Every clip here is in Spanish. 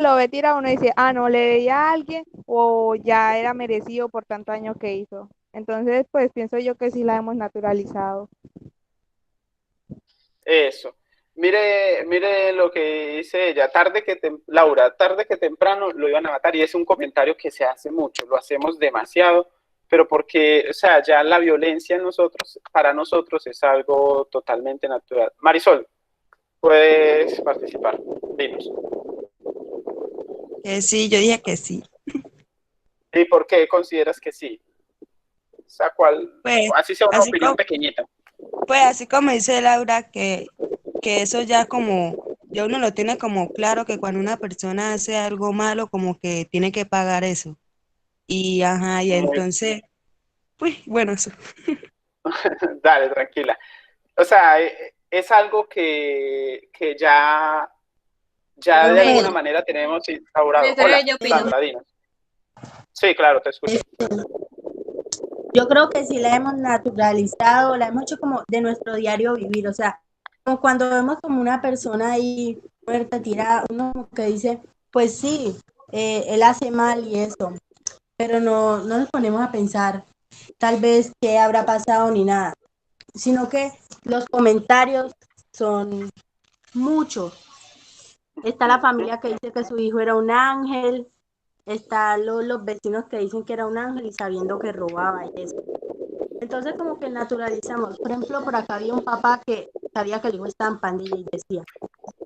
lo ve tirado, uno dice, ah, no, le debía a alguien o ya era merecido por tanto año que hizo. Entonces, pues pienso yo que sí la hemos naturalizado. Eso. Mire lo que dice ella, Laura, tarde que temprano lo iban a matar y es un comentario que se hace mucho, lo hacemos demasiado, pero porque, o sea, ya la violencia en nosotros, para nosotros es algo totalmente natural. Marisol, puedes participar, dinos. Que sí, yo dije que sí. ¿Y por qué consideras que sí? O sea, Pues así sea una así opinión como, pequeñita. pues así como dice Laura, que eso ya como, ya uno lo tiene como claro que cuando una persona hace algo malo, como que tiene que pagar eso. Y ajá, y Muy, entonces, pues bueno, eso. dale, tranquila. O sea, es algo que ya de Pues, alguna manera tenemos instaurado. pero Hola, yo opino. Sandra, dinos. Sí, claro, te escucho. Yo creo que sí la hemos naturalizado, la hemos hecho como de nuestro diario vivir, o sea, como cuando vemos como una persona ahí muerta, tirada, uno como que dice, pues sí, él hace mal y eso, pero no nos ponemos a pensar tal vez qué habrá pasado ni nada, sino que los comentarios son muchos. Está la Ujú. familia que dice que su hijo era un ángel, está los vecinos que dicen que era un ángel y sabiendo que robaba y eso. Entonces como que naturalizamos. Por ejemplo, por acá había un papá que sabía que el hijo estaba en pandilla y decía,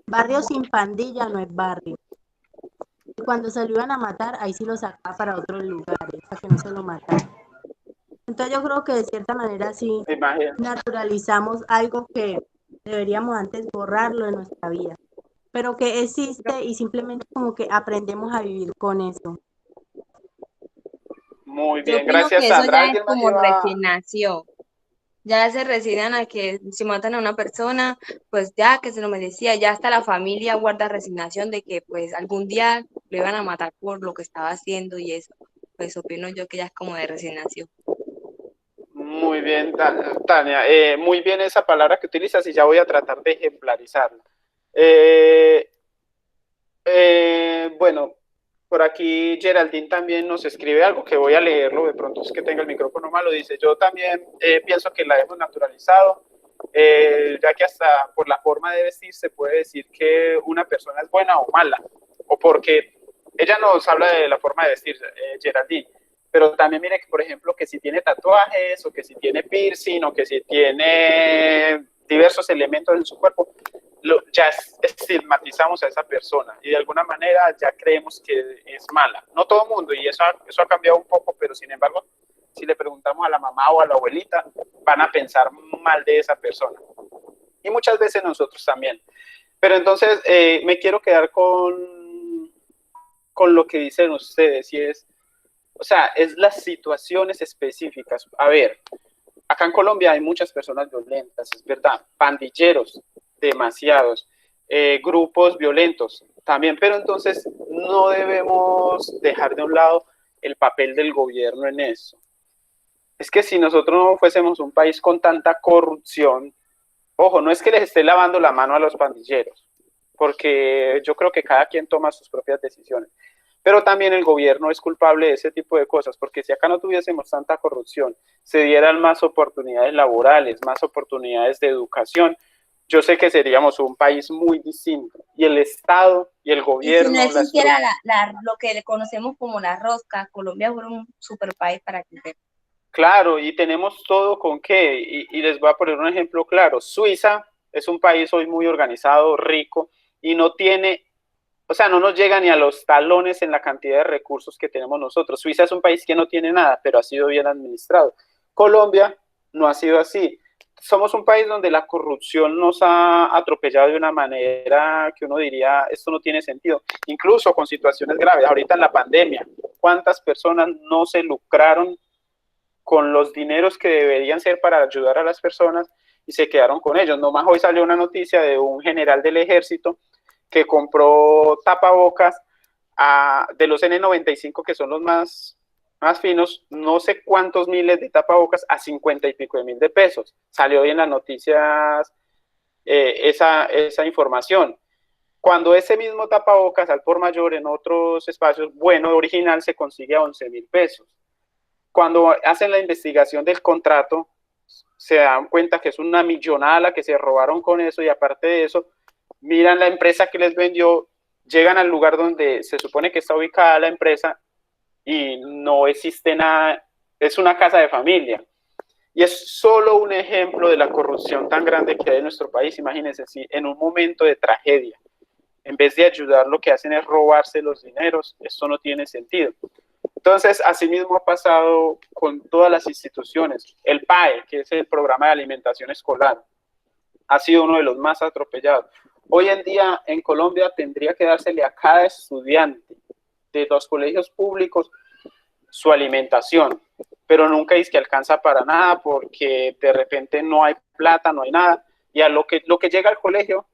barrio sin pandilla no es barrio. Y cuando se lo iban a matar, ahí sí lo sacaba para otros lugares, para que no se lo mataran. Entonces yo creo que de cierta manera sí Imagínate. naturalizamos algo que deberíamos antes borrarlo de nuestra vida, pero que existe y simplemente como que aprendemos a vivir con eso. Muy Yo bien, opino gracias, que eso Sandra. ya es ¿Alguien más como iba? resignación. Ya se resignan a que si matan a una persona, pues ya que se lo merecía, ya hasta la familia guarda resignación de que pues algún día lo iban a matar por lo que estaba haciendo y eso. Pues opino yo que ya es como de resignación. Muy bien, Tania. Muy bien esa palabra que utilizas y ya voy a tratar de ejemplarizarla. Eh, bueno, por aquí Geraldine también nos escribe algo que voy a leerlo, de pronto es que tenga el micrófono malo, dice, yo también pienso que la hemos naturalizado, ya que hasta por la forma de vestir se puede decir que una persona es buena o mala, o porque ella nos habla de la forma de vestir, Geraldine, pero también mire que, por ejemplo, que si tiene tatuajes, o que si tiene piercing, o que si tiene diversos elementos en su cuerpo, ya estigmatizamos a esa persona y de alguna manera ya creemos que es mala. No todo el mundo, y eso ha cambiado un poco, pero sin embargo, si le preguntamos a la mamá o a la abuelita, van a pensar mal de esa persona. Y muchas veces nosotros también. Pero entonces me quiero quedar con lo que dicen ustedes, y es, o sea, es las situaciones específicas. A ver, acá en Colombia hay muchas personas violentas, es verdad, pandilleros, demasiados, grupos violentos también, pero entonces no debemos dejar de un lado el papel del gobierno en eso. Es que si nosotros no fuésemos un país con tanta corrupción, ojo, no es que les esté lavando la mano a los pandilleros, porque yo creo que cada quien toma sus propias decisiones. Pero también el gobierno es culpable de ese tipo de cosas, porque si acá no tuviésemos tanta corrupción, se dieran más oportunidades laborales, más oportunidades de educación, yo sé que seríamos un país muy distinto. Y el Estado y el Y si no gobierno, la existiera estructura. lo que le conocemos como la rosca, Colombia fuera un super país para crecer. Claro, y tenemos todo con qué. Y les voy a poner un ejemplo claro. Suiza es un país hoy muy organizado, rico, y no tiene, o sea, no nos llega ni a los talones en la cantidad de recursos que tenemos nosotros. Suiza es un país que no tiene nada, pero ha sido bien administrado. Colombia no ha sido así. Somos un país donde la corrupción nos ha atropellado de una manera que uno diría, esto no tiene sentido, incluso con situaciones graves. Ahorita en la pandemia, ¿cuántas personas no se lucraron con los dineros que deberían ser para ayudar a las personas y se quedaron con ellos? Nomás hoy salió una noticia de un general del ejército que compró tapabocas de los N95, que son los más finos, no sé cuántos miles de tapabocas a 50 y pico de mil de pesos. Salió hoy en las noticias esa información. cuando ese mismo tapabocas al por mayor en otros espacios, bueno, original, se consigue a 11.000 pesos. Cuando hacen la investigación del contrato, se dan cuenta que es una millonada la que se robaron con eso, y aparte de eso, miran la empresa que les vendió, llegan al lugar donde se supone que está ubicada la empresa y no existe nada, es una casa de familia. Y es solo un ejemplo de la corrupción tan grande que hay en nuestro país. Imagínense, si en un momento de tragedia, en vez de ayudar, lo que hacen es robarse los dineros, esto no tiene sentido. Entonces, asimismo ha pasado con todas las instituciones. El PAE, que es el Programa de Alimentación Escolar, ha sido uno de los más atropellados. Hoy en día en Colombia tendría que dársele a cada estudiante de los colegios públicos su alimentación, pero nunca es que alcanza para nada, porque de repente no hay plata, no hay nada, y a lo que llega al colegio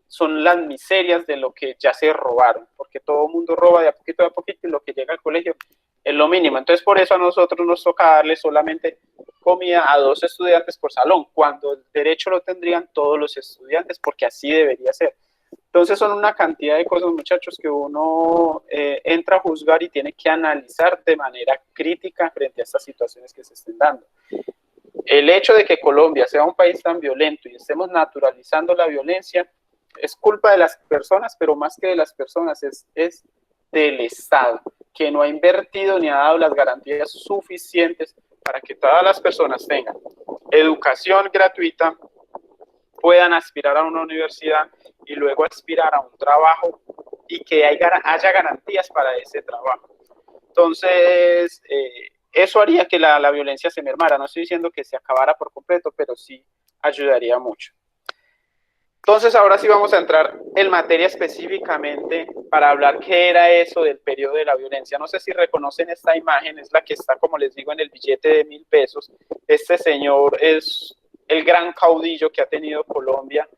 son las miserias de lo que ya se robaron, porque todo el mundo roba de a poquito, y lo que llega al colegio es lo mínimo. Entonces, por eso a nosotros nos toca darle solamente comida a 2 estudiantes por salón, cuando el derecho lo tendrían todos los estudiantes, porque así debería ser. Entonces, son una cantidad de cosas, muchachos, que uno entra a juzgar y tiene que analizar de manera crítica frente a estas situaciones que se estén dando. El hecho de que Colombia sea un país tan violento y estemos naturalizando la violencia es culpa de las personas, pero más que de las personas es del Estado, que no ha invertido ni ha dado las garantías suficientes para que todas las personas tengan educación gratuita, puedan aspirar a una universidad y luego aspirar a un trabajo, y que haya garantías para ese trabajo. Entonces, eso haría que la violencia se mermara. No estoy diciendo que se acabara por completo, pero sí ayudaría mucho. Entonces, ahora sí vamos a entrar en materia específicamente para hablar qué era eso del periodo de la violencia. No sé si reconocen esta imagen, es la que está, como les digo, en el billete de 1.000 pesos. Este señor es el gran caudillo que ha tenido Colombia.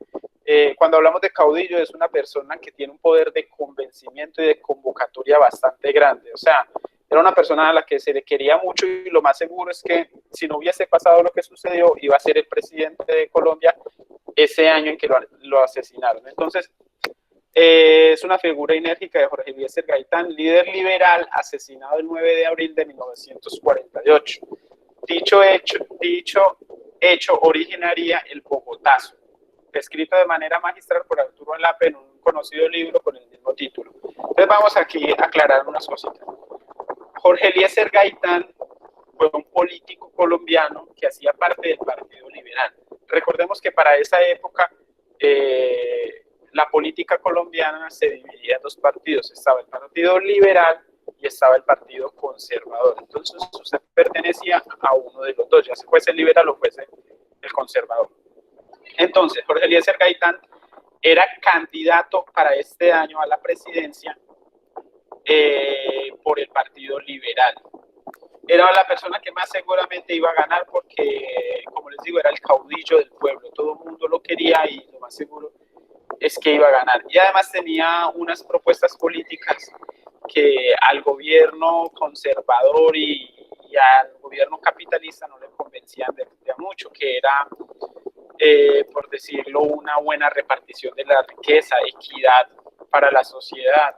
Cuando hablamos de caudillo, es una persona que tiene un poder de convencimiento y de convocatoria bastante grande. O sea, era una persona a la que se le quería mucho, y lo más seguro es que si no hubiese pasado lo que sucedió, iba a ser el presidente de Colombia ese año en que lo asesinaron. Entonces, es una figura enérgica de Jorge Eliezer Gaitán, líder liberal, asesinado el 9 de abril de 1948. Dicho hecho originaría el Bogotazo, escrito de manera magistral por Arturo Alape en un conocido libro con el mismo título. Entonces vamos aquí a aclarar unas cositas. Jorge Eliezer Gaitán fue un político colombiano que hacía parte del Partido Liberal. Recordemos que para esa época la política colombiana se dividía en 2 partidos. Estaba el Partido Liberal y estaba el Partido Conservador. Entonces usted pertenecía a uno de los dos, ya se fuese el liberal o fuese el conservador. Entonces Jorge Eliezer Gaitán era candidato para este año a la presidencia por el Partido Liberal. Era la persona que más seguramente iba a ganar porque, como les digo, era el caudillo del pueblo. Todo el mundo lo quería y lo más seguro es que iba a ganar. Y además tenía unas propuestas políticas que al gobierno conservador y al gobierno capitalista no le convencían de mucho, que era, por decirlo, una buena repartición de la riqueza, equidad para la sociedad,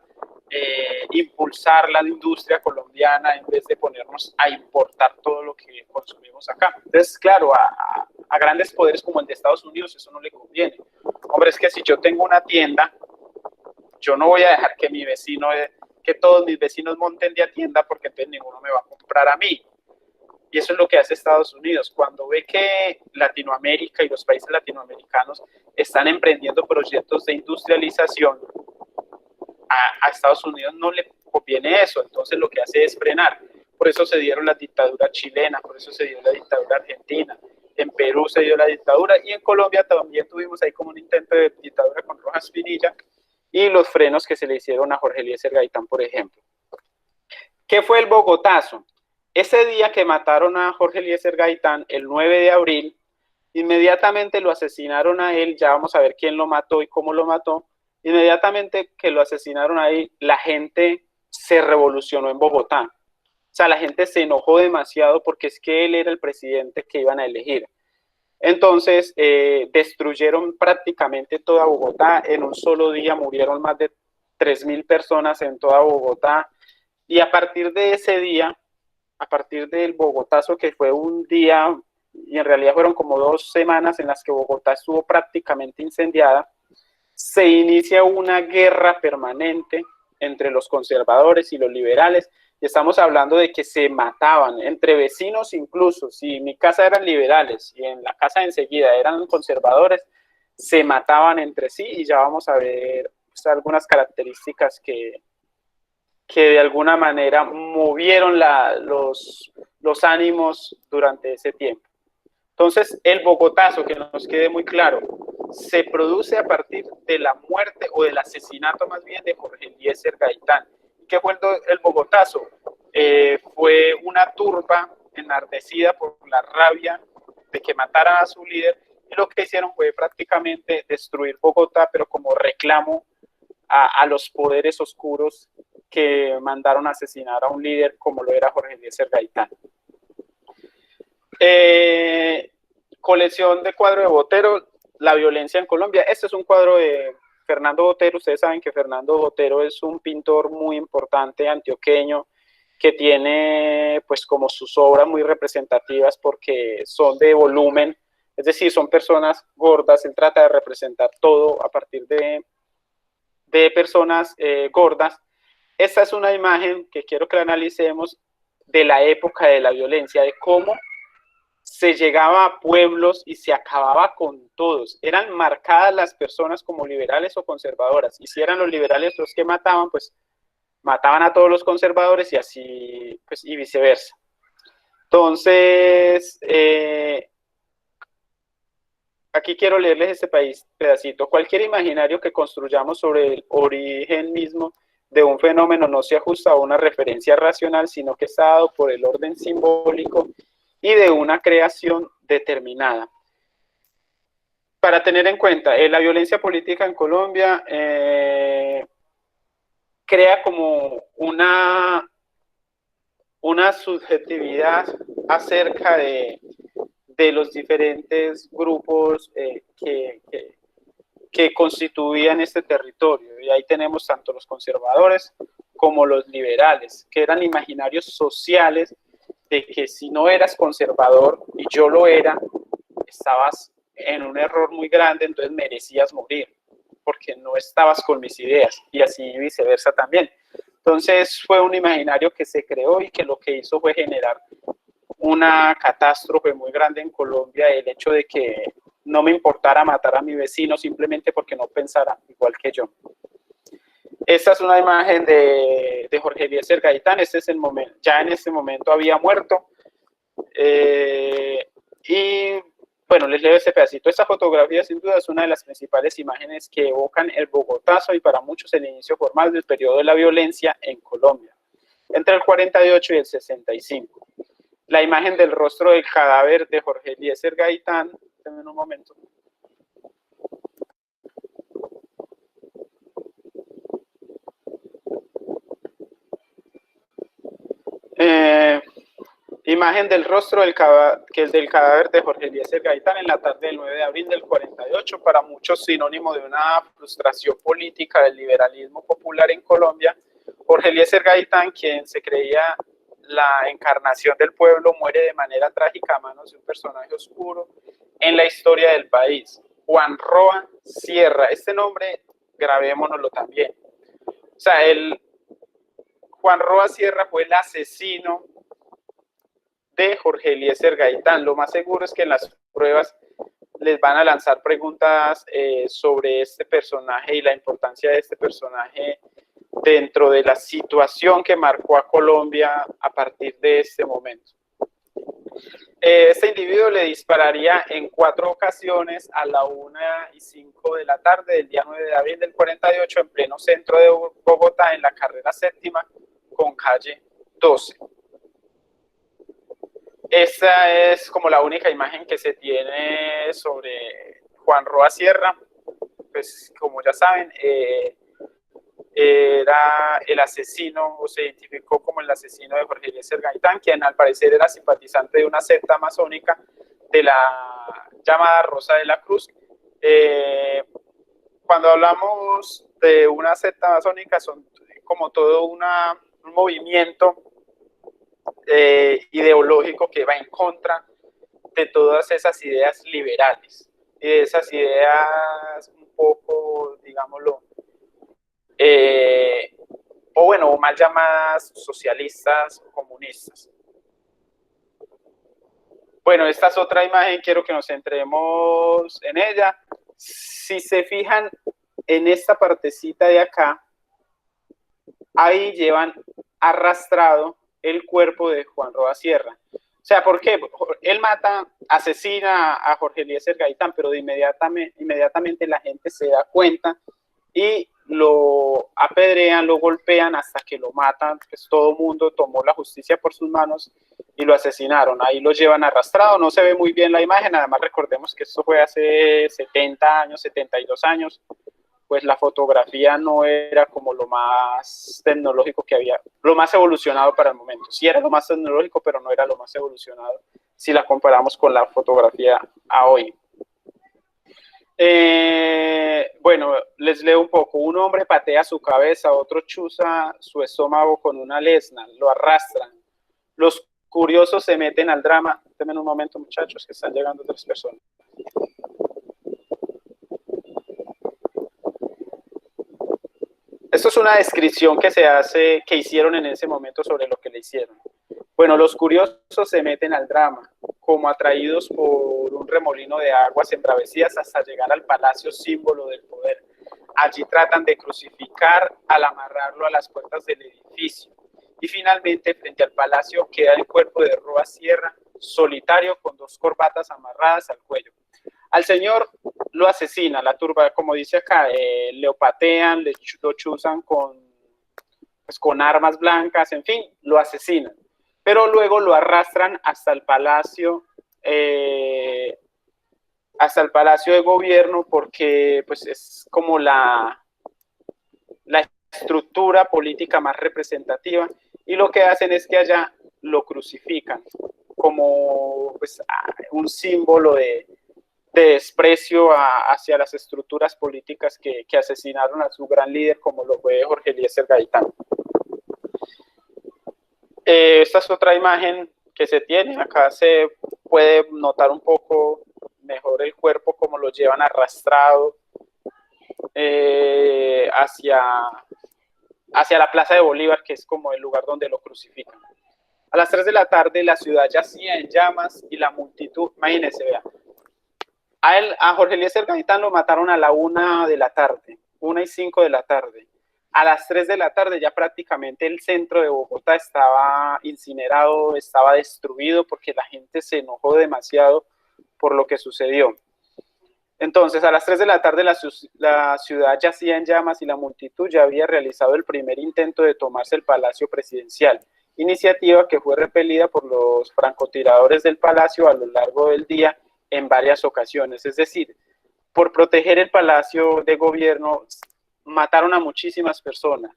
impulsar la industria colombiana en vez de ponernos a importar todo lo que consumimos acá. Entonces, claro, a grandes poderes como el de Estados Unidos eso no le conviene. Hombre, es que si yo tengo una tienda, yo no voy a dejar que que todos mis vecinos monten de tienda, porque entonces ninguno me va a comprar a mí. Y eso es lo que hace Estados Unidos. Cuando ve que Latinoamérica y los países latinoamericanos están emprendiendo proyectos de industrialización, a Estados Unidos no le conviene eso, entonces lo que hace es frenar. Por eso se dieron la dictadura chilena, por eso se dio la dictadura argentina, en Perú se dio la dictadura, y en Colombia también tuvimos ahí como un intento de dictadura con Rojas Pinilla, y los frenos que se le hicieron a Jorge Eliezer Gaitán, por ejemplo. ¿Qué fue el Bogotazo? Ese día que mataron a Jorge Eliezer Gaitán, el 9 de abril, inmediatamente lo asesinaron a él. Ya vamos a ver quién lo mató y cómo lo mató. Inmediatamente que lo asesinaron ahí, la gente se revolucionó en Bogotá. O sea, la gente se enojó demasiado porque es que él era el presidente que iban a elegir. Entonces, destruyeron prácticamente toda Bogotá. En un solo día murieron más de 3.000 personas en toda Bogotá. Y a partir de ese día, a partir del Bogotazo, que fue un día, y en realidad fueron como 2 semanas en las que Bogotá estuvo prácticamente incendiada, se inicia una guerra permanente entre los conservadores y los liberales. Y estamos hablando de que se mataban entre vecinos incluso. Si en mi casa eran liberales y en la casa enseguida eran conservadores, se mataban entre sí, y ya vamos a ver pues, algunas características que de alguna manera movieron los ánimos durante ese tiempo. Entonces, el Bogotazo, que nos quede muy claro, se produce a partir de la muerte o del asesinato más bien de Jorge Eliezer Gaitán. ¿Qué fue el Bogotazo? Fue una turba enardecida por la rabia de que mataran a su líder, y lo que hicieron fue prácticamente destruir Bogotá, pero como reclamo a los poderes oscuros que mandaron a asesinar a un líder como lo era Jorge Eliezer Gaitán. Colección de cuadro de Botero, La violencia en Colombia. Este es un cuadro de Fernando Botero. Ustedes saben que Fernando Botero es un pintor muy importante antioqueño, que tiene pues como sus obras muy representativas porque son de volumen, es decir, son personas gordas. Él trata de representar todo a partir de personas gordas. Esta es una imagen que quiero que la analicemos de la época de la violencia, de cómo se llegaba a pueblos y se acababa con todos. Eran marcadas las personas como liberales o conservadoras, y si eran los liberales los que mataban, pues mataban a todos los conservadores, y así, pues, y viceversa. Entonces, aquí quiero leerles este pedacito. Cualquier imaginario que construyamos sobre el origen mismo de un fenómeno no se ajusta a una referencia racional, sino que está dado por el orden simbólico y de una creación determinada. Para tener en cuenta, la violencia política en Colombia crea como una subjetividad acerca de los diferentes grupos que constituían este territorio. Y ahí tenemos tanto los conservadores como los liberales, que eran imaginarios sociales de que si no eras conservador, y yo lo era, estabas en un error muy grande, entonces merecías morir, porque no estabas con mis ideas, y así viceversa también. Entonces fue un imaginario que se creó y que lo que hizo fue generar una catástrofe muy grande en Colombia, el hecho de que no me importara matar a mi vecino simplemente porque no pensara igual que yo. Esta es una imagen de Jorge Eliezer Gaitán. Este es el momento, ya en este momento había muerto. Y bueno, les leo este pedacito. Esta fotografía sin duda es una de las principales imágenes que evocan el Bogotazo y para muchos el inicio formal del periodo de la violencia en Colombia, entre el 48 y el 65. La imagen del rostro del cadáver de Jorge Eliezer Gaitán, en un momento. Imagen del rostro del cadáver de Jorge Eliezer Gaitán en la tarde del 9 de abril del 48, para muchos sinónimo de una frustración política del liberalismo popular en Colombia. Jorge Eliezer Gaitán, quien se creía la encarnación del pueblo, muere de manera trágica a manos de un personaje oscuro en la historia del país, Juan Roa Sierra. Este nombre grabémonoslo también. O sea, Juan Roa Sierra fue el asesino de Jorge Eliezer Gaitán. Lo más seguro es que en las pruebas les van a lanzar preguntas sobre este personaje y la importancia de este personaje dentro de la situación que marcó a Colombia a partir de este momento. Este individuo le dispararía en 4 ocasiones a la 1:05 de la tarde del día 9 de abril del 48 en pleno centro de Bogotá, en la carrera 7ª con calle 12. Esta es como la única imagen que se tiene sobre Juan Roa Sierra. Pues como ya saben, era el asesino, o se identificó como el asesino de Jorge Eliezer Gaitán, quien al parecer era simpatizante de una secta masónica llamada Rosa de la Cruz. Cuando hablamos de una secta masónica, son como todo un movimiento ideológico que va en contra de todas esas ideas liberales y de esas ideas un poco, digámoslo, o bueno, mal llamadas socialistas o comunistas. Bueno, esta es otra imagen, quiero que nos centremos en ella. Si se fijan en esta partecita de acá, ahí llevan arrastrado el cuerpo de Juan Roa Sierra. O sea, ¿por qué? Él asesina a Jorge Eliezer Gaitán, pero inmediatamente la gente se da cuenta y lo apedrean, lo golpean hasta que lo matan. Pues todo el mundo tomó la justicia por sus manos y lo asesinaron. Ahí lo llevan arrastrado, no se ve muy bien la imagen, además recordemos que esto fue hace 70 años, 72 años, pues la fotografía no era como lo más tecnológico que había, lo más evolucionado para el momento. Sí era lo más tecnológico, pero no era lo más evolucionado si la comparamos con la fotografía a hoy. Bueno, les leo un poco. Un hombre patea su cabeza, otro chuza su estómago con una lesna, lo arrastran. Los curiosos se meten al drama. Denme un momento, muchachos, que están llegando 3 personas. Esto es una descripción que hicieron en ese momento sobre lo que le hicieron. Bueno, los curiosos se meten al drama, como atraídos por un remolino de aguas en travesías hasta llegar al palacio símbolo del poder. Allí tratan de crucificar al amarrarlo a las puertas del edificio. Y finalmente, frente al palacio, queda el cuerpo de Roa Sierra, solitario, con 2 corbatas amarradas al cuello. Al señor lo asesina, la turba, como dice acá, le patean, lo chuzan con armas blancas, en fin, lo asesinan. Pero luego lo arrastran hasta el palacio de gobierno, porque pues, es como la estructura política más representativa, y lo que hacen es que allá lo crucifican como pues, un símbolo de desprecio hacia las estructuras políticas que asesinaron a su gran líder, como lo fue Jorge Eliezer Gaitán. Esta es otra imagen que se tiene. Acá se puede notar un poco mejor el cuerpo, como lo llevan arrastrado hacia la Plaza de Bolívar, que es como el lugar donde lo crucifican. A las 3 de la tarde la ciudad yacía en llamas y la multitud, imagínense, vean, a Jorge Eliezer Gaitán lo mataron a la 1 de la tarde, 1:05 de la tarde. A las 3 de la tarde ya prácticamente el centro de Bogotá estaba incinerado, estaba destruido, porque la gente se enojó demasiado por lo que sucedió. Entonces, a las 3 de la tarde la ciudad yacía en llamas y la multitud ya había realizado el primer intento de tomarse el Palacio Presidencial, iniciativa que fue repelida por los francotiradores del palacio a lo largo del día en varias ocasiones. Es decir, por proteger el Palacio de Gobierno mataron a muchísimas personas.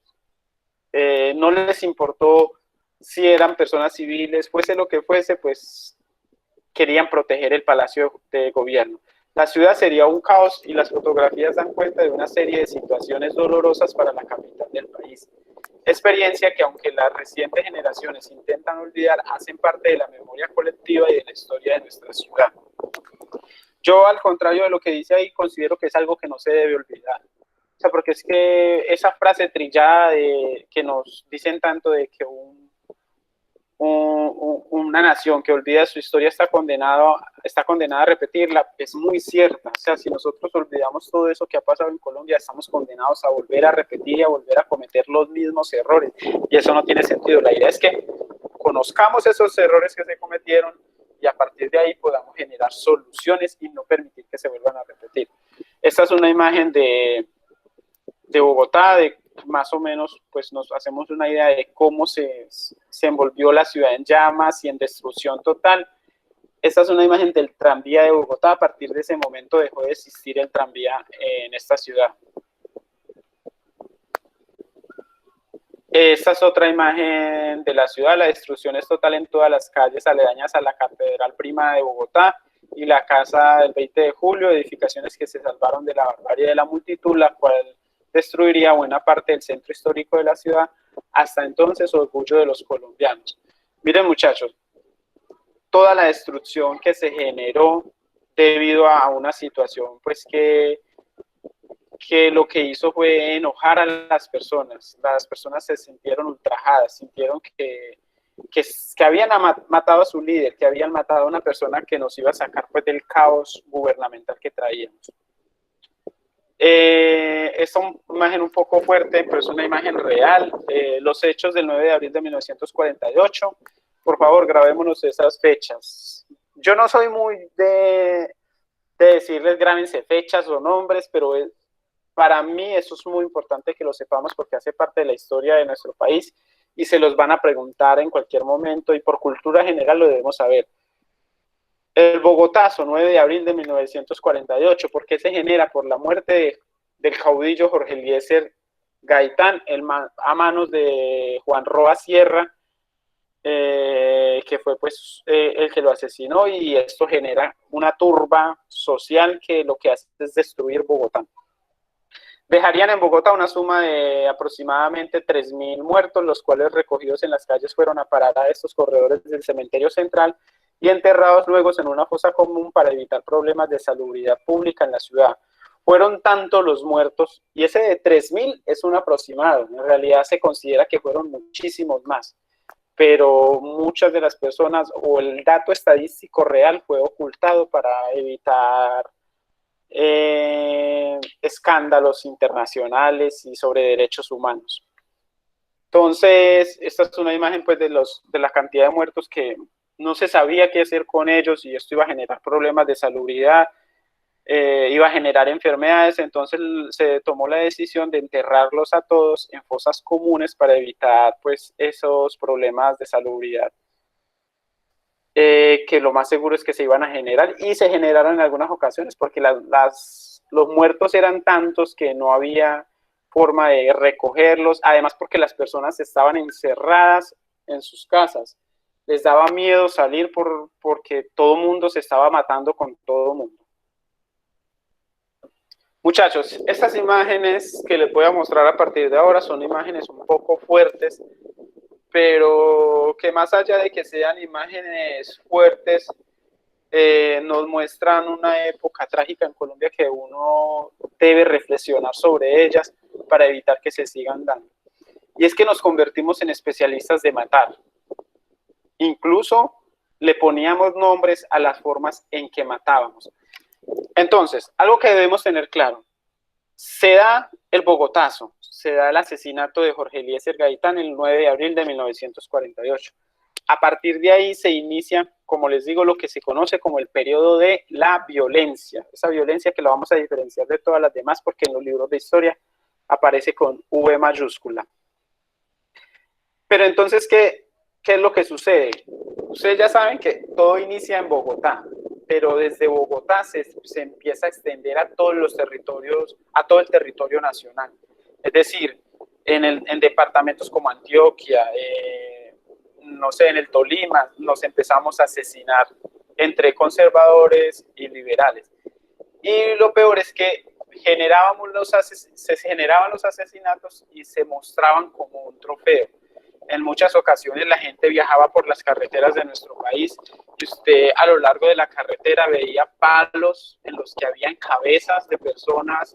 No les importó si eran personas civiles, fuese lo que fuese, pues querían proteger el Palacio de Gobierno. La ciudad sería un caos y las fotografías dan cuenta de una serie de situaciones dolorosas para la capital del país. Experiencia que, aunque las recientes generaciones intentan olvidar, hacen parte de la memoria colectiva y de la historia de nuestra ciudad. Yo, al contrario de lo que dice ahí, considero que es algo que no se debe olvidar. O sea, porque es que esa frase trillada que nos dicen tanto de que una nación que olvida su historia está condenada a repetirla, es muy cierta. O sea, si nosotros olvidamos todo eso que ha pasado en Colombia, estamos condenados a volver a repetir y a volver a cometer los mismos errores. Y eso no tiene sentido. La idea es que conozcamos esos errores que se cometieron y a partir de ahí podamos generar soluciones y no permitir que se vuelvan a repetir. Esta es una imagen de Bogotá, de más o menos, pues nos hacemos una idea de cómo se envolvió la ciudad en llamas y en destrucción total. Esta es una imagen del tranvía de Bogotá. A partir de ese momento dejó de existir el tranvía en esta ciudad. Esta es otra imagen de la ciudad. La destrucción es total en todas las calles aledañas a la Catedral Prima de Bogotá y la Casa del 20 de Julio, edificaciones que se salvaron de la barbarie de la multitud, la cual destruiría buena parte del centro histórico de la ciudad, hasta entonces orgullo de los colombianos. Miren, muchachos, toda la destrucción que se generó debido a una situación pues que lo que hizo fue enojar a las personas se sintieron ultrajadas, sintieron que habían matado a su líder, que habían matado a una persona que nos iba a sacar pues del caos gubernamental que traíamos. Es una imagen un poco fuerte, pero es una imagen real. Los hechos del 9 de abril de 1948, por favor, grabémonos esas fechas. Yo no soy muy de decirles grábense fechas o nombres, pero para mí eso es muy importante que lo sepamos porque hace parte de la historia de nuestro país y se los van a preguntar en cualquier momento y por cultura general lo debemos saber. El Bogotazo, 9 de abril de 1948, ¿por qué se genera? Por la muerte del caudillo Jorge Eliezer Gaitán a manos de Juan Roa Sierra, que fue pues el que lo asesinó, y esto genera una turba social que lo que hace es destruir Bogotá. Dejarían en Bogotá una suma de aproximadamente 3.000 muertos, los cuales recogidos en las calles fueron a parar a estos corredores del cementerio central y enterrados luego en una fosa común para evitar problemas de salubridad pública en la ciudad. Fueron tantos los muertos, y ese de 3.000 es un aproximado, en realidad se considera que fueron muchísimos más, pero muchas de las personas o el dato estadístico real fue ocultado para evitar escándalos internacionales y sobre derechos humanos. Entonces, esta es una imagen pues de la cantidad de muertos que no se sabía qué hacer con ellos, y esto iba a generar problemas de salubridad, iba a generar enfermedades. Entonces se tomó la decisión de enterrarlos a todos en fosas comunes para evitar pues esos problemas de salubridad, que lo más seguro es que se iban a generar, y se generaron en algunas ocasiones porque los muertos eran tantos que no había forma de recogerlos, además porque las personas estaban encerradas en sus casas, les daba miedo salir porque todo el mundo se estaba matando con todo el mundo. Muchachos, estas imágenes que les voy a mostrar a partir de ahora son imágenes un poco fuertes, pero que más allá de que sean imágenes fuertes, nos muestran una época trágica en Colombia que uno debe reflexionar sobre ellas para evitar que se sigan dando. Y es que nos convertimos en especialistas de matar. Incluso le poníamos nombres a las formas en que matábamos. Entonces, algo que debemos tener claro: se da el Bogotazo, se da el asesinato de Jorge Eliezer Gaitán el 9 de abril de 1948. A partir de ahí se inicia, como les digo, lo que se conoce como el periodo de la violencia. Esa violencia que la vamos a diferenciar de todas las demás porque en los libros de historia aparece con V mayúscula. Pero entonces, ¿qué es lo que sucede? Ustedes ya saben que todo inicia en Bogotá, pero desde Bogotá se empieza a extender a todos los territorios, a todo el territorio nacional. Es decir, en departamentos como Antioquia, no sé, en el Tolima, nos empezamos a asesinar entre conservadores y liberales. Y lo peor es que se generaban los asesinatos y se mostraban como un trofeo. En muchas ocasiones la gente viajaba por las carreteras de nuestro país y usted a lo largo de la carretera veía palos en los que habían cabezas de personas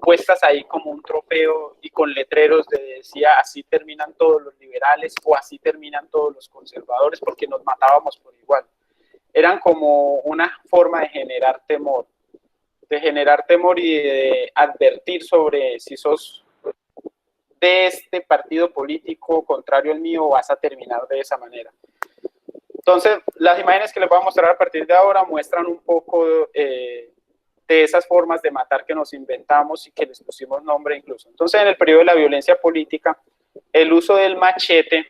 puestas ahí como un trofeo y con letreros que decía: así terminan todos los liberales o así terminan todos los conservadores, porque nos matábamos por igual. Eran como una forma de generar temor y de advertir sobre si sos de este partido político contrario al mío, vas a terminar de esa manera. Entonces, las imágenes que les voy a mostrar a partir de ahora muestran un poco de esas formas de matar que nos inventamos y que les pusimos nombre incluso. Entonces, en el periodo de la violencia política, el uso del machete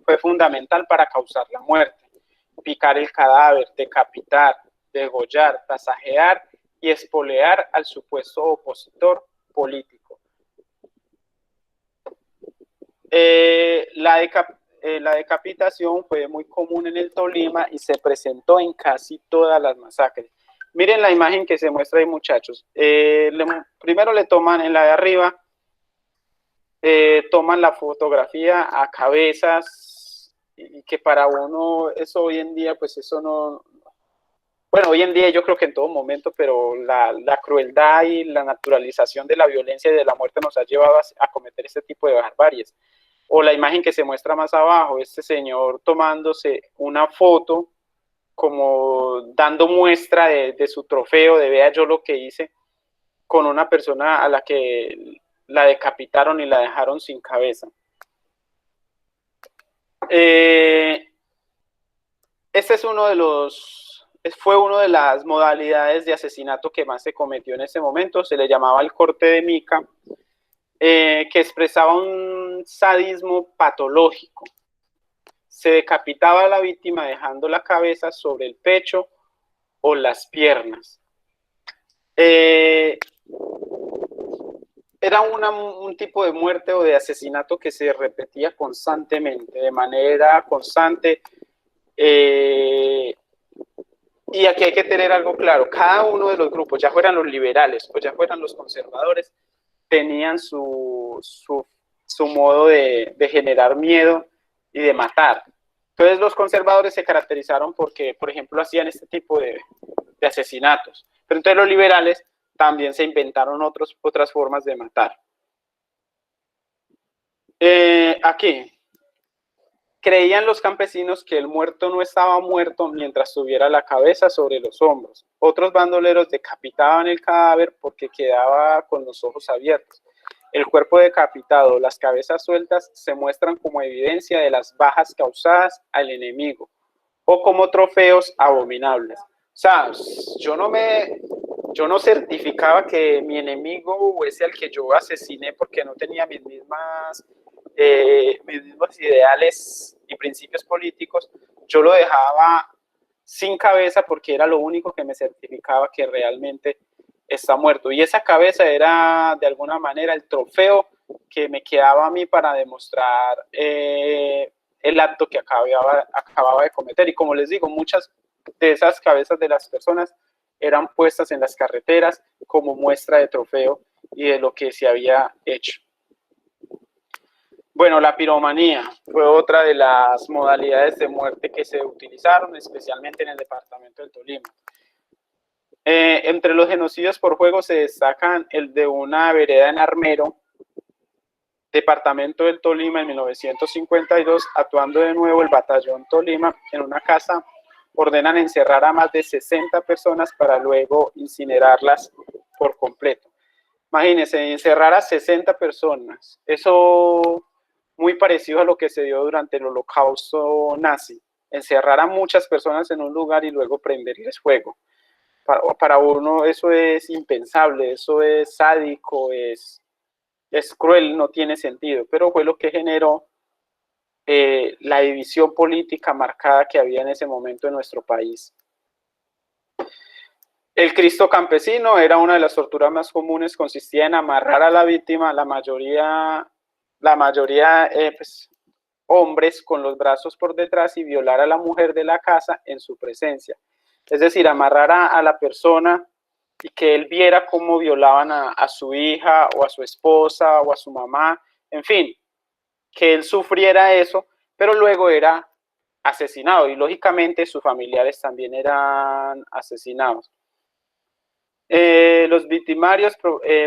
fue fundamental para causar la muerte, picar el cadáver, decapitar, degollar, tasajear y espolear al supuesto opositor político. la decapitación fue muy común en el Tolima y se presentó en casi todas las masacres. Miren la imagen que se muestra ahí, muchachos. Primero le toman en la de arriba, toman la fotografía a cabezas, y que para uno eso hoy en día, pues eso no... Bueno, hoy en día yo creo que en todo momento, pero la crueldad y la naturalización de la violencia y de la muerte nos ha llevado a cometer este tipo de barbaries. O la imagen que se muestra más abajo, este señor tomándose una foto como dando muestra de su trofeo, de vea yo lo que hice, con una persona a la que la decapitaron y la dejaron sin cabeza. Este es fue una de las modalidades de asesinato que más se cometió en ese momento. Se le llamaba el corte de mica, que expresaba un sadismo patológico. Se decapitaba a la víctima dejando la cabeza sobre el pecho o las piernas. Era un tipo de muerte o de asesinato que se repetía constantemente, de manera constante. Y aquí hay que tener algo claro, cada uno de los grupos, ya fueran los liberales o ya fueran los conservadores, tenían su modo de generar miedo y de matar. Entonces los conservadores se caracterizaron porque, por ejemplo, hacían este tipo de asesinatos. Pero entonces los liberales también se inventaron otras formas de matar. Aquí, creían los campesinos que el muerto no estaba muerto mientras tuviera la cabeza sobre los hombros. Otros bandoleros decapitaban el cadáver porque quedaba con los ojos abiertos. El cuerpo decapitado, las cabezas sueltas, se muestran como evidencia de las bajas causadas al enemigo o como trofeos abominables. O sea, yo no certificaba que mi enemigo o ese al que yo asesiné porque no tenía mis mismos ideales y principios políticos, yo lo dejaba sin cabeza porque era lo único que me certificaba que realmente está muerto. Y esa cabeza era de alguna manera el trofeo que me quedaba a mí para demostrar el acto que acababa de cometer. Y como les digo, muchas de esas cabezas de las personas eran puestas en las carreteras como muestra de trofeo y de lo que se había hecho. Bueno, la piromanía fue otra de las modalidades de muerte que se utilizaron, especialmente en el departamento del Tolima. Entre los genocidios por fuego se destacan el de una vereda en Armero, departamento del Tolima, en 1952, actuando de nuevo el batallón Tolima en una casa, ordenan encerrar a más de 60 personas para luego incinerarlas por completo. Imagínense, encerrar a 60 personas, eso muy parecido a lo que se dio durante el Holocausto nazi, encerrar a muchas personas en un lugar y luego prenderles fuego. Para uno eso es impensable, eso es sádico, es cruel, no tiene sentido, pero fue lo que generó la división política marcada que había en ese momento en nuestro país. El Cristo campesino era una de las torturas más comunes, consistía en amarrar a la víctima, la mayoría pues, hombres, con los brazos por detrás y violar a la mujer de la casa en su presencia. Es decir, amarrar a la persona y que él viera cómo violaban a su hija o a su esposa o a su mamá, en fin, que él sufriera eso, pero luego era asesinado y lógicamente sus familiares también eran asesinados. Los victimarios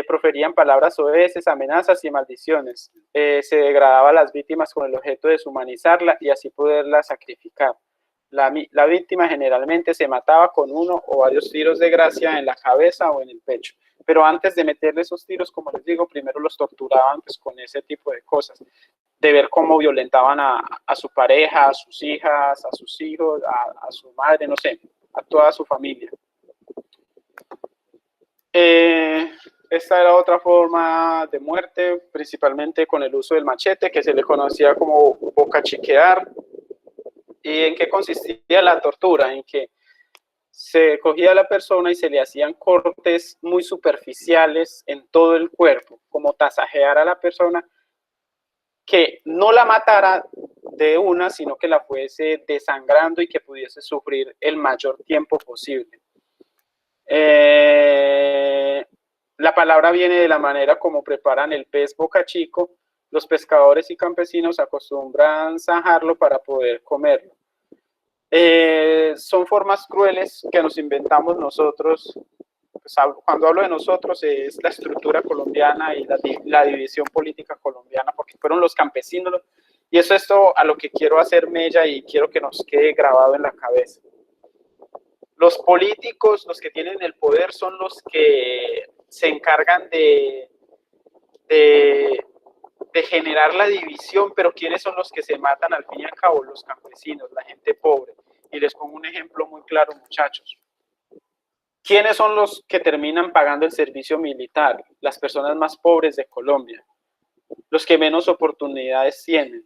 proferían palabras soeces, amenazas y maldiciones. Se degradaba a las víctimas con el objeto de deshumanizarla y así poderla sacrificar. La víctima generalmente se mataba con uno o varios tiros de gracia en la cabeza o en el pecho. Pero antes de meterle esos tiros, como les digo, primero los torturaban pues, con ese tipo de cosas. De ver cómo violentaban a su pareja, a sus hijas, a sus hijos, a su madre, no sé, a toda su familia. Esta era otra forma de muerte, principalmente con el uso del machete, que se le conocía como bocachiquear. ¿Y en qué consistía la tortura? En que se cogía a la persona y se le hacían cortes muy superficiales en todo el cuerpo, como tasajear a la persona, que no la matara de una, sino que la fuese desangrando y que pudiese sufrir el mayor tiempo posible. La palabra viene de la manera como preparan el pez boca chico. Los pescadores y campesinos acostumbran zanjarlo para poder comerlo. Son formas crueles que nos inventamos nosotros. Pues, cuando hablo de nosotros es la estructura colombiana y la división política colombiana, porque fueron los campesinos, y eso es esto a lo que quiero hacer mella y quiero que nos quede grabado en la cabeza. Los políticos, los que tienen el poder, son los que se encargan de generar la división, pero ¿quiénes son los que se matan al fin y al cabo? Los campesinos, la gente pobre. Y les pongo un ejemplo muy claro, muchachos. ¿Quiénes son los que terminan pagando el servicio militar? Las personas más pobres de Colombia, los que menos oportunidades tienen,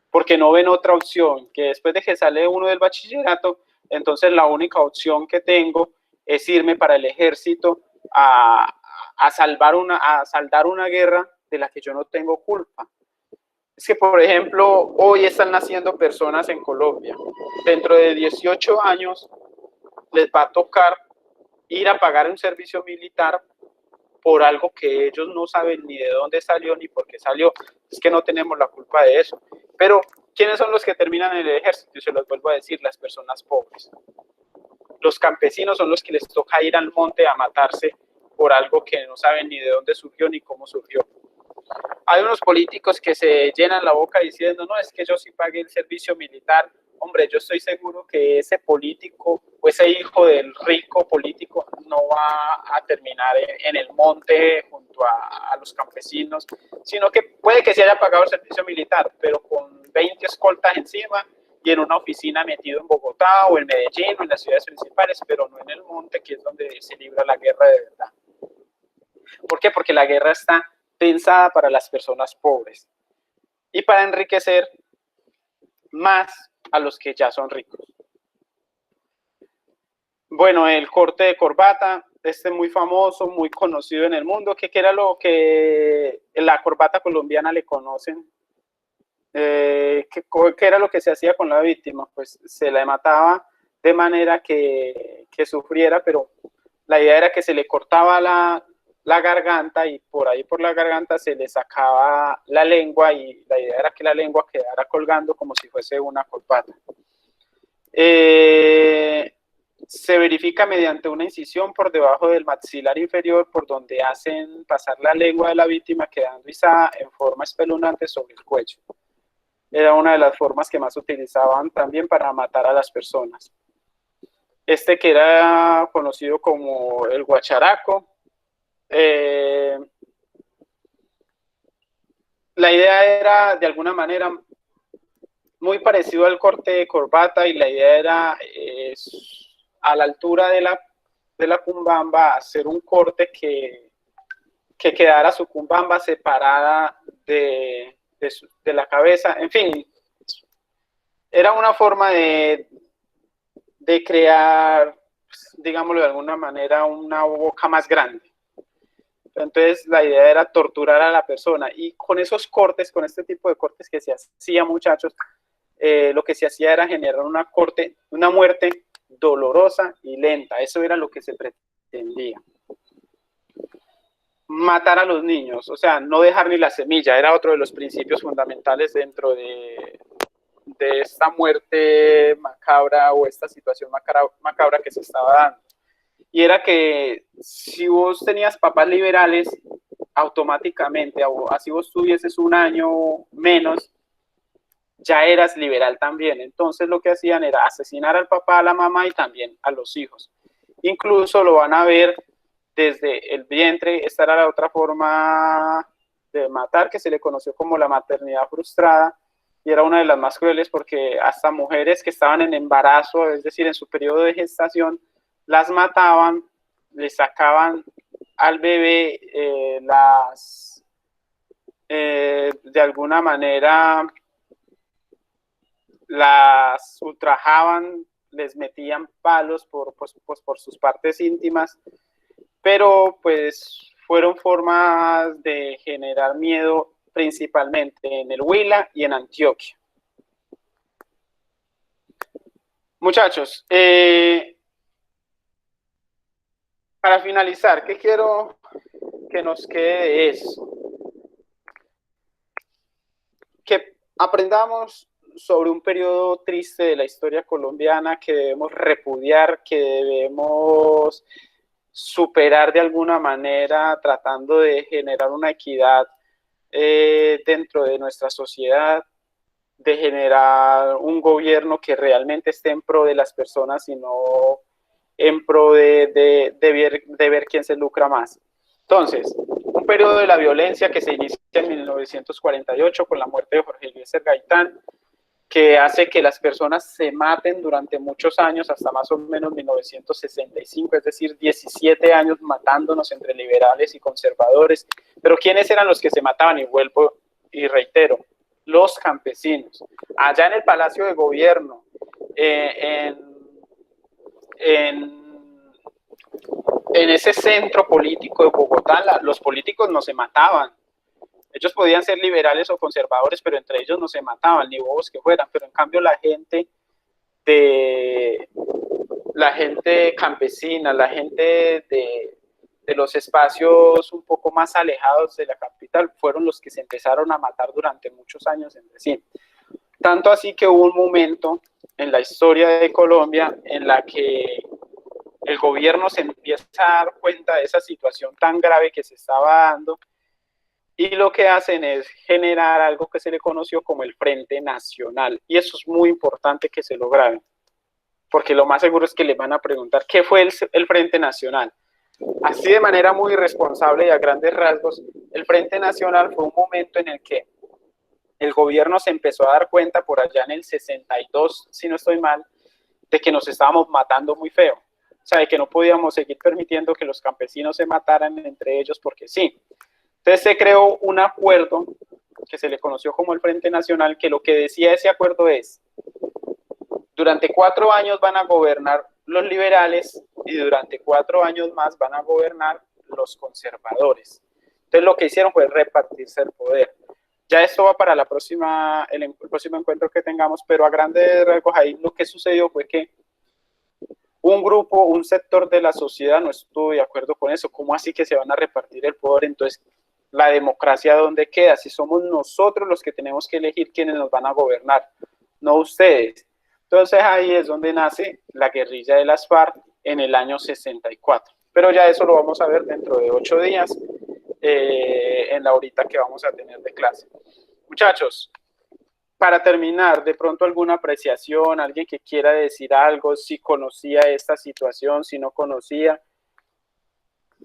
porque no ven otra opción, que después de que sale uno del bachillerato, entonces la única opción que tengo es irme para el ejército a saldar una guerra de la que yo no tengo culpa. Es que, por ejemplo, hoy están naciendo personas en Colombia. Dentro de 18 años les va a tocar ir a pagar un servicio militar por algo que ellos no saben ni de dónde salió ni por qué salió. Es que no tenemos la culpa de eso. Pero, ¿quiénes son los que terminan en el ejército? Y se los vuelvo a decir, las personas pobres. Los campesinos son los que les toca ir al monte a matarse por algo que no saben ni de dónde surgió ni cómo surgió. Hay unos políticos que se llenan la boca diciendo, no, es que yo sí pagué el servicio militar. Hombre, yo estoy seguro que ese político o ese hijo del rico político no va a terminar en el monte junto a los campesinos, sino que puede que se haya pagado el servicio militar, pero con 20 escoltas encima y en una oficina metido en Bogotá o en Medellín o en las ciudades principales, pero no en el monte, que es donde se libra la guerra de verdad. ¿Por qué? Porque la guerra está pensada para las personas pobres y para enriquecer más a los que ya son ricos. Bueno, el corte de corbata, muy famoso, muy conocido en el mundo. ¿Qué era lo que la corbata colombiana le conocen? ¿Qué era lo que se hacía con la víctima? Pues se la mataba de manera que sufriera, pero la idea era que se le cortaba la garganta y por ahí por la garganta se le sacaba la lengua y la idea era que la lengua quedara colgando como si fuese una corbata. Se verifica mediante una incisión por debajo del maxilar inferior por donde hacen pasar la lengua de la víctima quedando izada en forma espeluznante sobre el cuello. Era una de las formas que más utilizaban también para matar a las personas. Que era conocido como el guacharaco. La idea era de alguna manera muy parecido al corte de corbata y la idea era a la altura de la cumbamba hacer un corte que quedara su cumbamba separada de la cabeza. En fin, era una forma de crear, digámoslo de alguna manera, una boca más grande. Entonces la idea era torturar a la persona y con esos cortes, con este tipo de cortes que se hacía, muchachos, lo que se hacía era generar una muerte dolorosa y lenta. Eso era lo que se pretendía. Matar a los niños, o sea, no dejar ni la semilla, era otro de los principios fundamentales dentro de esta muerte macabra o esta situación macabra que se estaba dando. Y era que si vos tenías papás liberales, automáticamente, así vos tuvieses un año menos, ya eras liberal también. Entonces lo que hacían era asesinar al papá, a la mamá y también a los hijos. Incluso lo van a ver desde el vientre. Esta era la otra forma de matar, que se le conoció como la maternidad frustrada, y era una de las más crueles porque hasta mujeres que estaban en embarazo, es decir, en su periodo de gestación, las mataban, les sacaban al bebé, de alguna manera las ultrajaban, les metían palos por sus partes íntimas, pero pues fueron formas de generar miedo principalmente en el Huila y en Antioquia. Muchachos, para finalizar, ¿qué quiero que nos quede de eso? Que aprendamos sobre un periodo triste de la historia colombiana que debemos repudiar, que debemos superar de alguna manera, tratando de generar una equidad dentro de nuestra sociedad, de generar un gobierno que realmente esté en pro de las personas y no en pro de ver quién se lucra más. Entonces, un periodo de la violencia que se inicia en 1948 con la muerte de Jorge Eliezer Gaitán, que hace que las personas se maten durante muchos años, hasta más o menos 1965, es decir, 17 años matándonos entre liberales y conservadores. Pero ¿quiénes eran los que se mataban? Y vuelvo y reitero, los campesinos. Allá en el Palacio de Gobierno, en ese centro político de Bogotá, los políticos no se mataban. Ellos podían ser liberales o conservadores, pero entre ellos no se mataban, ni bobos que fueran. Pero en cambio la gente campesina, la gente de los espacios un poco más alejados de la capital, fueron los que se empezaron a matar durante muchos años entre sí. Tanto así que hubo un momento en la historia de Colombia en la que el gobierno se empieza a dar cuenta de esa situación tan grave que se estaba dando, y lo que hacen es generar algo que se le conoció como el Frente Nacional. Y eso es muy importante que se lo graben, porque lo más seguro es que les van a preguntar qué fue el Frente Nacional. Así de manera muy responsable y a grandes rasgos, el Frente Nacional fue un momento en el que el gobierno se empezó a dar cuenta por allá en el 62, si no estoy mal, de que nos estábamos matando muy feo. O sea, de que no podíamos seguir permitiendo que los campesinos se mataran entre ellos porque sí. Entonces se creó un acuerdo que se le conoció como el Frente Nacional, que lo que decía ese acuerdo es: durante 4 años van a gobernar los liberales y durante 4 años más van a gobernar los conservadores. Entonces lo que hicieron fue repartirse el poder. Ya esto va para el próximo encuentro que tengamos, pero a grandes rasgos ahí lo que sucedió fue que un sector de la sociedad no estuvo de acuerdo con eso. ¿Cómo así que se van a repartir el poder? Entonces, la democracia, ¿dónde queda? Si somos nosotros los que tenemos que elegir quiénes nos van a gobernar, no ustedes. Entonces ahí es donde nace la guerrilla de las FARC en el año 64. Pero ya eso lo vamos a ver dentro de 8 días, en la horita que vamos a tener de clase. Muchachos, para terminar, de pronto alguna apreciación, alguien que quiera decir algo, si conocía esta situación, si no conocía.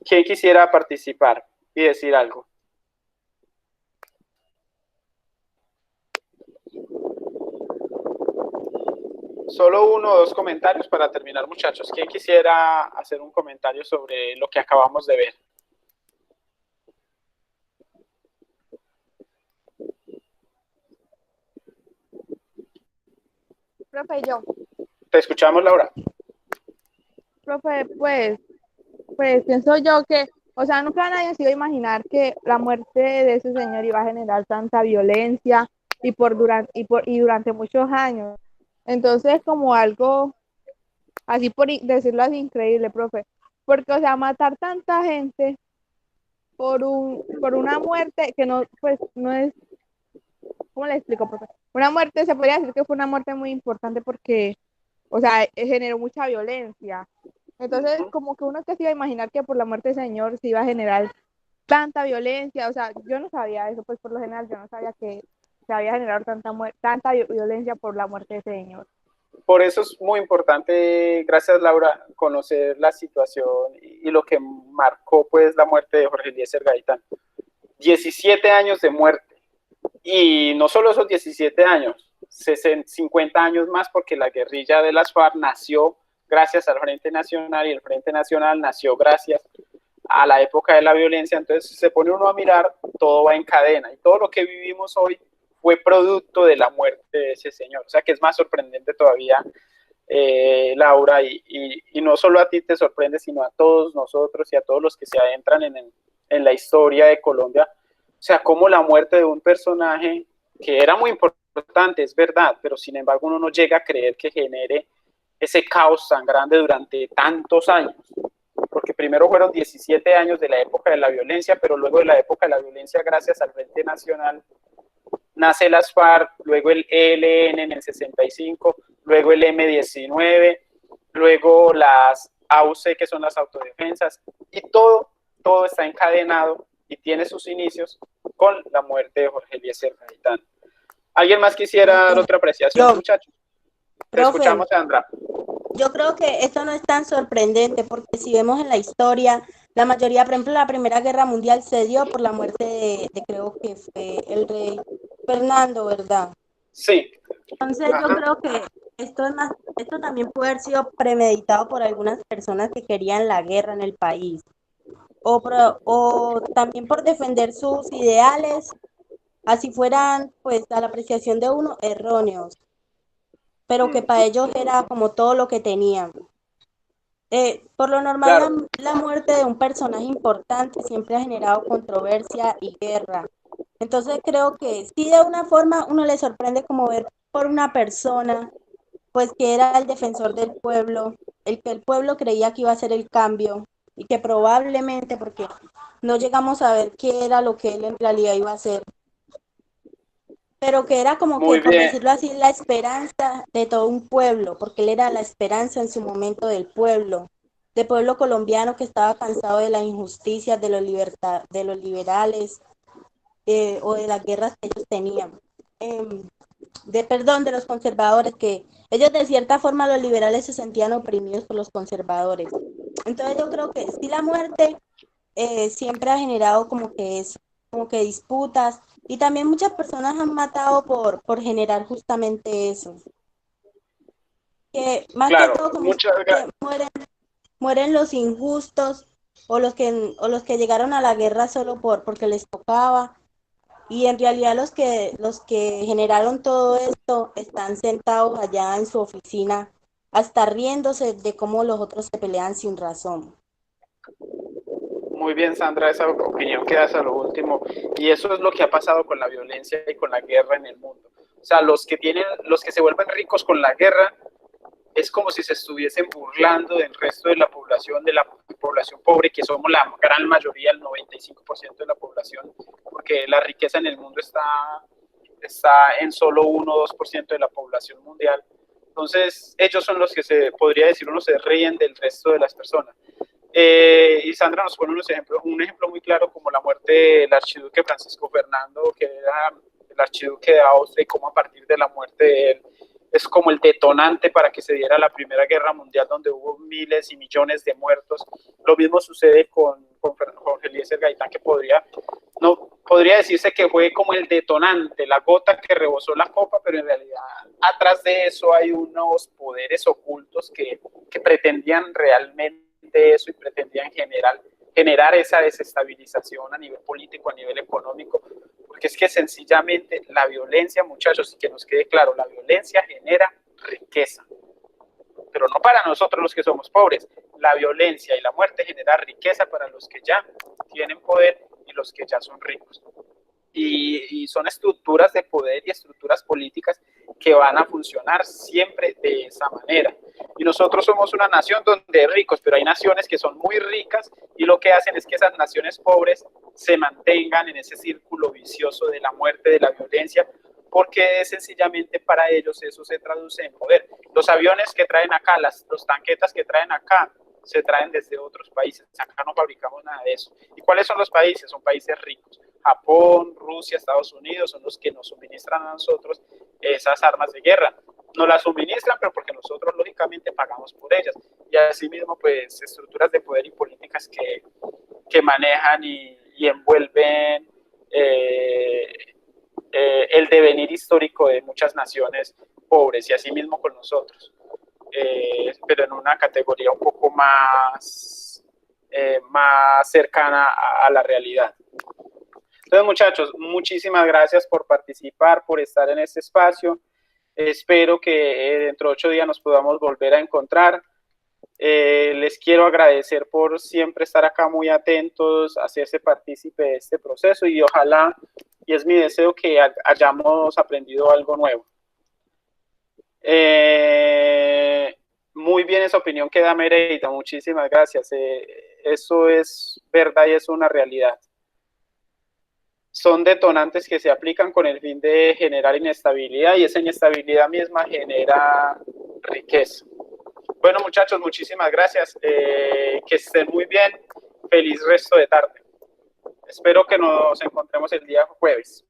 ¿Quién quisiera participar y decir algo? Solo 1 o 2 comentarios para terminar, muchachos. ¿Quién quisiera hacer un comentario sobre lo que acabamos de ver? Profe, yo. Te escuchamos, Laura. Profe, pues pienso yo que, o sea, nunca nadie se iba a imaginar que la muerte de ese señor iba a generar tanta violencia y durante muchos años. Entonces, como algo así decirlo así, increíble, profe. Porque, o sea, matar tanta gente por una muerte que no, pues, no es, ¿cómo le explico, profe? Una muerte, se podría decir que fue una muerte muy importante porque, o sea, generó mucha violencia. Entonces, como que uno que se iba a imaginar que por la muerte del señor se iba a generar tanta violencia, o sea, yo no sabía eso, pues por lo general yo no sabía que se había generado tanta violencia por la muerte de ese señor. Por eso es muy importante, gracias Laura, conocer la situación y lo que marcó pues la muerte de Jorge Eliezer Gaitán. 17 años de muerte, y no solo esos 17 años, 50 años más, porque la guerrilla de las FARC nació gracias al Frente Nacional y el Frente Nacional nació gracias a la época de la violencia. Entonces, si se pone uno a mirar, todo va en cadena y todo lo que vivimos hoy fue producto de la muerte de ese señor. O sea que es más sorprendente todavía, Laura, y no solo a ti te sorprende, sino a todos nosotros y a todos los que se adentran en la historia de Colombia. O sea, como la muerte de un personaje que era muy importante, es verdad, pero sin embargo uno no llega a creer que genere ese caos tan grande durante tantos años, porque primero fueron 17 años de la época de la violencia, pero luego de la época de la violencia, gracias al Frente Nacional, nace las FARC, luego el ELN en el 65, luego el M-19, luego las AUC, que son las autodefensas, y todo está encadenado y tiene sus inicios con la muerte de Jorge Eliezer Gaitán. ¿Alguien más quisiera dar otra apreciación, muchachos? Te escuchamos, Sandra. Yo creo que esto no es tan sorprendente porque si vemos en la historia, la mayoría, por ejemplo, la Primera Guerra Mundial se dio por la muerte de creo que fue el rey Fernando, ¿verdad? Sí. Entonces yo creo que esto también puede haber sido premeditado por algunas personas que querían la guerra en el país o también por defender sus ideales, así fueran pues a la apreciación de uno erróneos, pero que para ellos era como todo lo que tenían. Por lo normal, Claro. la muerte de un personaje importante siempre ha generado controversia y guerra. Entonces creo que sí, de una forma uno le sorprende como ver por una persona, pues que era el defensor del pueblo, el que el pueblo creía que iba a hacer el cambio y que probablemente, porque no llegamos a ver qué era lo que él en realidad iba a hacer, pero que era como Muy que, por bien. decirlo así, la esperanza de todo un pueblo, porque él era la esperanza en su momento del pueblo colombiano que estaba cansado de las injusticias, de los liberales, o de las guerras que ellos tenían. De los conservadores, que ellos de cierta forma los liberales se sentían oprimidos por los conservadores. Entonces yo creo que sí, la muerte siempre ha generado como que disputas, y también muchas personas han matado por generar justamente eso. Que más Claro, que todo como que mueren los injustos o los que llegaron a la guerra solo porque les tocaba. Y en realidad los que generaron todo esto están sentados allá en su oficina, hasta riéndose de cómo los otros se pelean sin razón. Muy bien, Sandra, esa opinión que das a lo último. Y eso es lo que ha pasado con la violencia y con la guerra en el mundo. O sea, los que se vuelven ricos con la guerra, es como si se estuviesen burlando del resto de la población pobre, que somos la gran mayoría, el 95% de la población, porque la riqueza en el mundo está en solo 1 o 2% de la población mundial. Entonces, ellos son los que podría decir, uno se ríen del resto de las personas. Y Sandra nos pone un ejemplo muy claro, como la muerte del archiduque Francisco Fernando, que era el archiduque de Austria, y cómo a partir de la muerte de él es como el detonante para que se diera la Primera Guerra Mundial, donde hubo miles y millones de muertos. Lo mismo sucede con Jorge Eliezer Gaitán, que podría decirse que fue como el detonante, la gota que rebosó la copa, pero en realidad atrás de eso hay unos poderes ocultos que pretendían realmente eso y pretendían generar esa desestabilización a nivel político, a nivel económico, porque es que sencillamente la violencia, muchachos, y que nos quede claro, la violencia genera riqueza, pero no para nosotros los que somos pobres. La violencia y la muerte genera riqueza para los que ya tienen poder y los que ya son ricos. Y son estructuras de poder y estructuras políticas que van a funcionar siempre de esa manera. Y nosotros somos una nación donde hay ricos, pero hay naciones que son muy ricas y lo que hacen es que esas naciones pobres se mantengan en ese círculo vicioso de la muerte, de la violencia, porque sencillamente para ellos eso se traduce en poder. Los aviones que traen acá, los tanquetas que traen acá, se traen desde otros países. Acá no fabricamos nada de eso. ¿Y cuáles son los países? Son países ricos. Japón, Rusia, Estados Unidos son los que nos suministran a nosotros esas armas de guerra. Nos las suministran, pero porque nosotros lógicamente pagamos por ellas. Y asimismo, pues, estructuras de poder y políticas que manejan y envuelven el devenir histórico de muchas naciones pobres, y asimismo con nosotros. Pero en una categoría un poco más cercana a la realidad. Entonces, muchachos, muchísimas gracias por participar, por estar en este espacio. Espero que dentro de 8 días nos podamos volver a encontrar. Les quiero agradecer por siempre estar acá muy atentos, hacerse partícipe de este proceso, y ojalá, y es mi deseo, que hayamos aprendido algo nuevo. muy bien esa opinión que da Mereida, muchísimas gracias. Eso es verdad y es una realidad. Son detonantes que se aplican con el fin de generar inestabilidad y esa inestabilidad misma genera riqueza. Bueno, muchachos, muchísimas gracias. Que estén muy bien. Feliz resto de tarde. Espero que nos encontremos el día jueves.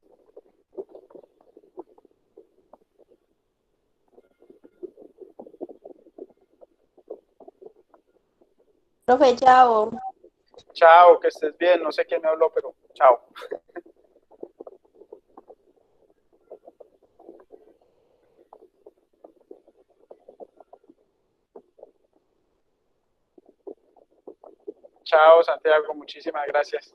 Profe, chao. Chao, que estés bien. No sé quién me habló, pero chao. Chao, Santiago. Muchísimas gracias.